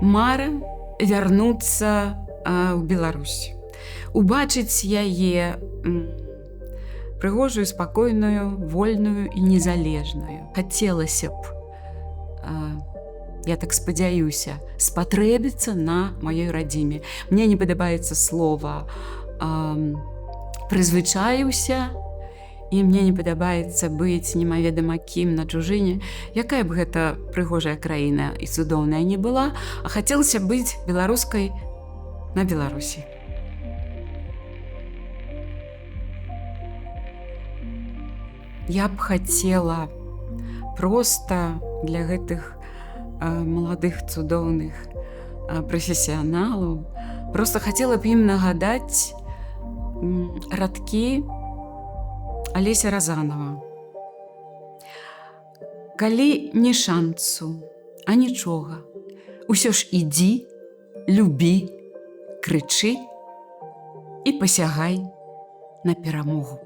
Мара вярнуцца ў Беларусь, убачыць яе прыгожую, спакойную, вольную і незалежную. Хацелася б, я так спадзяюся, спатрэбіцца на маёй радзіме. Мне не падабаецца слова «прызвычаіўся», і мне не падабаецца быць немаведама кім на чужыне, якая б гэта прыгожая краіна і цудоўная не была, а хацелася быць беларускай на Беларусі. Я б хацела проста для гэтых маладых цудоўных прафесіяналаў, проста хацела б ім нагадаць радкі Алеся Разанова. Калі не шансу, а нічога, усё ж ідзі, любі, крычы і пасягай на перамогу.